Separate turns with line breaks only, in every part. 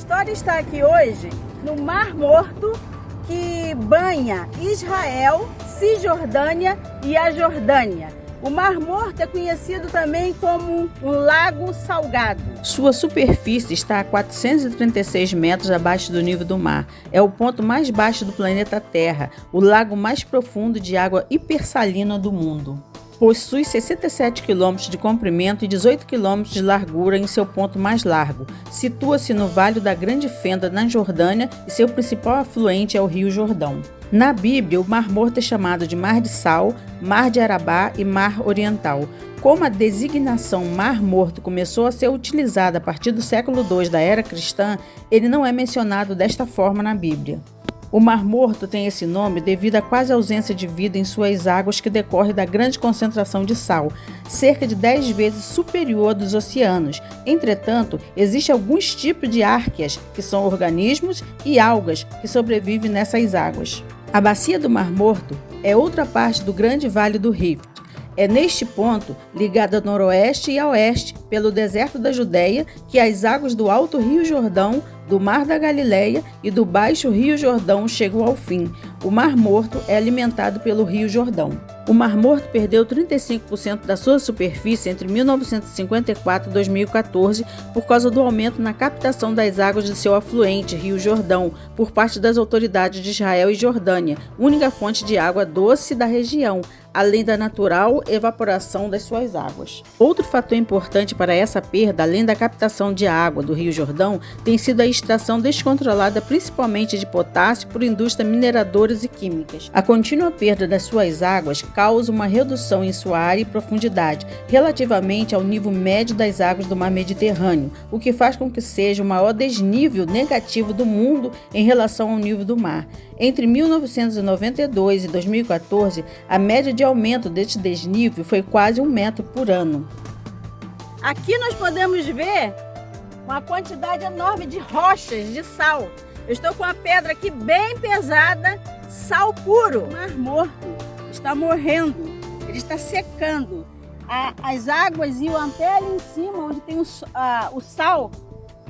história está aqui hoje no Mar Morto, que banha Israel, Cisjordânia e a Jordânia. O Mar Morto é conhecido também como um lago salgado.
Sua superfície está a 436 metros abaixo do nível do mar. É o ponto mais baixo do planeta Terra, o lago mais profundo de água hipersalina do mundo. Possui 67 km de comprimento e 18 km de largura em seu ponto mais largo. Situa-se no Vale da Grande Fenda, na Jordânia, e seu principal afluente é o Rio Jordão. Na Bíblia, o Mar Morto é chamado de Mar de Sal, Mar de Arabá e Mar Oriental. Como a designação Mar Morto começou a ser utilizada a partir do século II da era cristã, ele não é mencionado desta forma na Bíblia. O Mar Morto tem esse nome devido à quase ausência de vida em suas águas que decorre da grande concentração de sal, cerca de 10 vezes superior dos oceanos. Entretanto, existem alguns tipos de árqueas, que são organismos, e algas, que sobrevivem nessas águas. A Bacia do Mar Morto é outra parte do Grande Vale do Rift. É neste ponto, ligada a noroeste e a oeste, pelo deserto da Judéia, que as águas do Alto Rio Jordão, do Mar da Galileia e do Baixo Rio Jordão chegam ao fim. O Mar Morto é alimentado pelo Rio Jordão. O Mar Morto perdeu 35% da sua superfície entre 1954 e 2014 por causa do aumento na captação das águas de seu afluente, Rio Jordão, por parte das autoridades de Israel e Jordânia, única fonte de água doce da região, além da natural evaporação das suas águas. Outro fator importante para essa perda, além da captação de água do Rio Jordão, tem sido a extração descontrolada principalmente de potássio por indústrias mineradoras e químicas. A contínua perda das suas águas causa uma redução em sua área e profundidade, relativamente ao nível médio das águas do mar Mediterrâneo, o que faz com que seja o maior desnível negativo do mundo em relação ao nível do mar. Entre 1992 e 2014, a média de aumento deste desnível foi quase 1 metro por ano.
Aqui nós podemos ver uma quantidade enorme de rochas de sal. Eu estou com a pedra aqui bem pesada, sal puro. O Mar Morto está morrendo, ele está secando. As águas iam até ali em cima, onde tem o sal,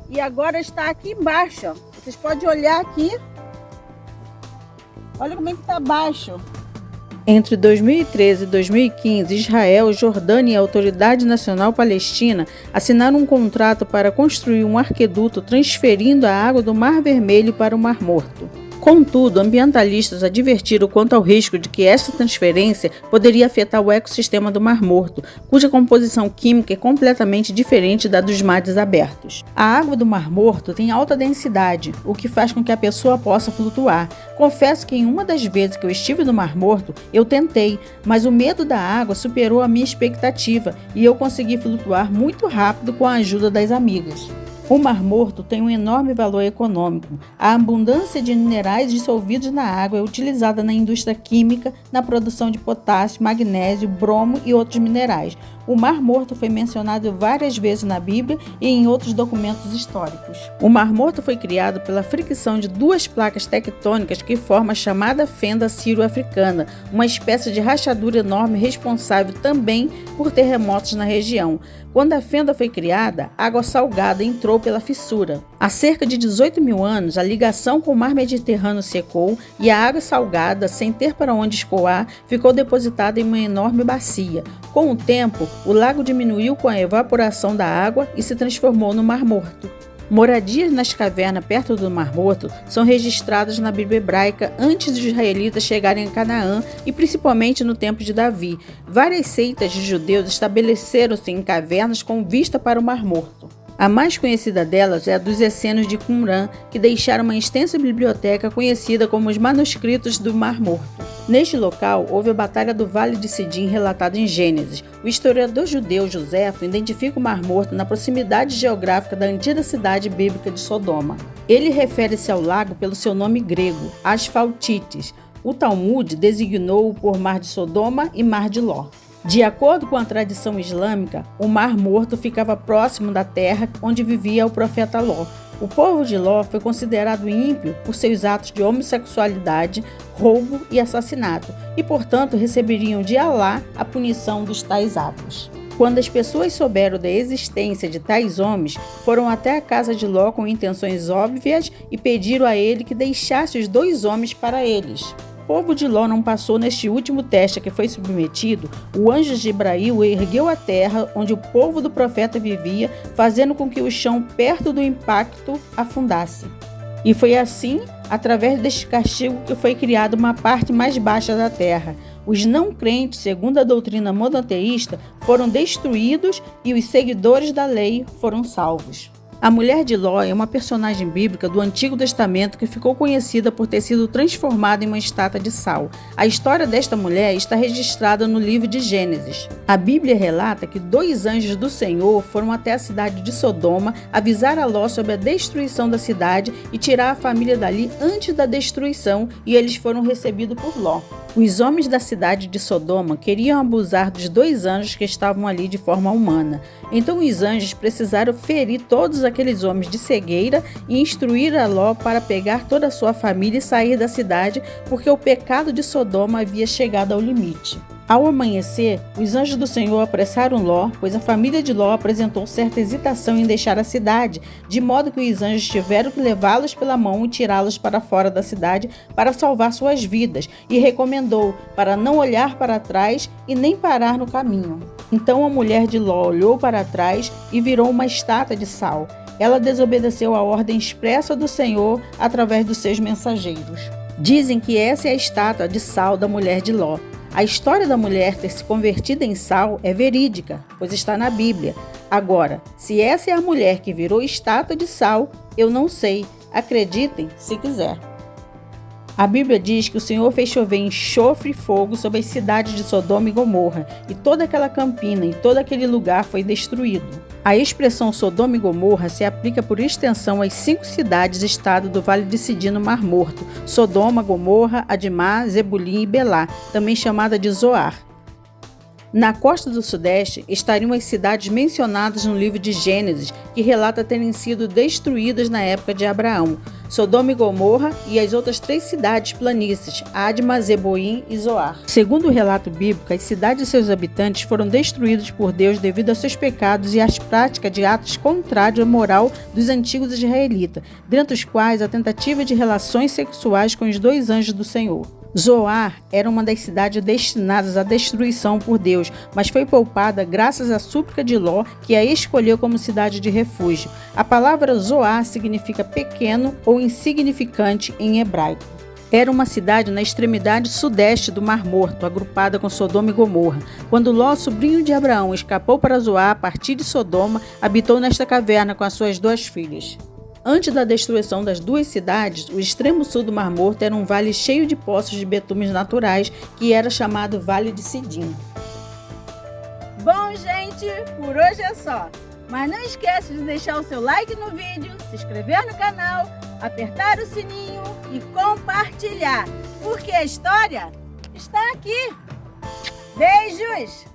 e agora está aqui embaixo. Ó. Vocês podem olhar aqui. Olha como é que está baixo.
Entre 2013 e 2015, Israel, Jordânia e a Autoridade Nacional Palestina assinaram um contrato para construir um arqueduto transferindo a água do Mar Vermelho para o Mar Morto. Contudo, ambientalistas advertiram quanto ao risco de que esta transferência poderia afetar o ecossistema do Mar Morto, cuja composição química é completamente diferente da dos mares abertos. A água do Mar Morto tem alta densidade, o que faz com que a pessoa possa flutuar. Confesso que em uma das vezes que eu estive no Mar Morto, eu tentei, mas o medo da água superou a minha expectativa e eu consegui flutuar muito rápido com a ajuda das amigas. O Mar Morto tem um enorme valor econômico. A abundância de minerais dissolvidos na água é utilizada na indústria química, na produção de potássio, magnésio, bromo e outros minerais. O Mar Morto foi mencionado várias vezes na Bíblia e em outros documentos históricos. O Mar Morto foi criado pela fricção de duas placas tectônicas que formam a chamada fenda sírio-africana, uma espécie de rachadura enorme responsável também por terremotos na região. Quando a fenda foi criada, água salgada entrou pela fissura. Há cerca de 18 mil anos, a ligação com o mar Mediterrâneo secou e a água salgada, sem ter para onde escoar, ficou depositada em uma enorme bacia. Com o tempo, o lago diminuiu com a evaporação da água e se transformou no Mar Morto. Moradias nas cavernas perto do Mar Morto são registradas na Bíblia hebraica antes dos israelitas chegarem a Canaã e principalmente no tempo de Davi. Várias seitas de judeus estabeleceram-se em cavernas com vista para o Mar Morto. A mais conhecida delas é a dos essênios de Qumran, que deixaram uma extensa biblioteca conhecida como os manuscritos do Mar Morto. Neste local, houve a Batalha do Vale de Sidim relatada em Gênesis. O historiador judeu Joséfo identifica o Mar Morto na proximidade geográfica da antiga cidade bíblica de Sodoma. Ele refere-se ao lago pelo seu nome grego, Asfaltites. O Talmud designou-o por Mar de Sodoma e Mar de Ló. De acordo com a tradição islâmica, o Mar Morto ficava próximo da terra onde vivia o profeta Ló. O povo de Ló foi considerado ímpio por seus atos de homossexualidade, roubo e assassinato, e portanto receberiam de Alá a punição dos tais atos. Quando as pessoas souberam da existência de tais homens, foram até a casa de Ló com intenções óbvias e pediram a ele que deixasse os 2 homens para eles. O povo de Ló não passou neste último teste a que foi submetido. O anjo de Jibrail ergueu a terra onde o povo do profeta vivia, fazendo com que o chão perto do impacto afundasse. E foi assim, através deste castigo, que foi criada uma parte mais baixa da terra. Os não crentes, segundo a doutrina monoteísta, foram destruídos e os seguidores da lei foram salvos. A mulher de Ló é uma personagem bíblica do Antigo Testamento que ficou conhecida por ter sido transformada em uma estátua de sal. A história desta mulher está registrada no livro de Gênesis. A Bíblia relata que 2 anjos do Senhor foram até a cidade de Sodoma avisar a Ló sobre a destruição da cidade e tirar a família dali antes da destruição, e eles foram recebidos por Ló. Os homens da cidade de Sodoma queriam abusar dos 2 anjos que estavam ali de forma humana. Então os anjos precisaram ferir todos aqueles homens de cegueira e instruir a Ló para pegar toda a sua família e sair da cidade, porque o pecado de Sodoma havia chegado ao limite. Ao amanhecer, os anjos do Senhor apressaram Ló, pois a família de Ló apresentou certa hesitação em deixar a cidade, de modo que os anjos tiveram que levá-los pela mão e tirá-los para fora da cidade para salvar suas vidas, e recomendou para não olhar para trás e nem parar no caminho. Então a mulher de Ló olhou para trás e virou uma estátua de sal. Ela desobedeceu a ordem expressa do Senhor através dos seus mensageiros. Dizem que essa é a estátua de sal da mulher de Ló. A história da mulher ter se convertido em sal é verídica, pois está na Bíblia. Agora, se essa é a mulher que virou estátua de sal, eu não sei. Acreditem se quiser. A Bíblia diz que o Senhor fez chover enxofre e fogo sobre as cidades de Sodoma e Gomorra, e toda aquela campina e todo aquele lugar foi destruído. A expressão Sodoma e Gomorra se aplica por extensão às 5 cidades-estado do Vale de Sidim no Mar Morto: Sodoma, Gomorra, Admá, Zebulim e Belá, também chamada de Zoar. Na costa do Sudeste estariam as cidades mencionadas no livro de Gênesis, que relata terem sido destruídas na época de Abraão: Sodoma e Gomorra e as outras 3 cidades planícies, Adma, Zeboim e Zoar. Segundo o relato bíblico, as cidades e seus habitantes foram destruídos por Deus devido a seus pecados e às práticas de atos contrários à moral dos antigos israelitas, dentre os quais a tentativa de relações sexuais com os 2 anjos do Senhor. Zoar era uma das cidades destinadas à destruição por Deus, mas foi poupada graças à súplica de Ló, que a escolheu como cidade de refúgio. A palavra Zoar significa pequeno ou insignificante em hebraico. Era uma cidade na extremidade sudeste do Mar Morto, agrupada com Sodoma e Gomorra. Quando Ló, sobrinho de Abraão, escapou para Zoar a partir de Sodoma, habitou nesta caverna com as suas 2 filhas. Antes da destruição das 2 cidades, o extremo sul do Mar Morto era um vale cheio de poços de betumes naturais, que era chamado Vale de Sidim.
Bom, gente, por hoje é só. Mas não esquece de deixar o seu like no vídeo, se inscrever no canal, apertar o sininho e compartilhar, porque a história está aqui. Beijos!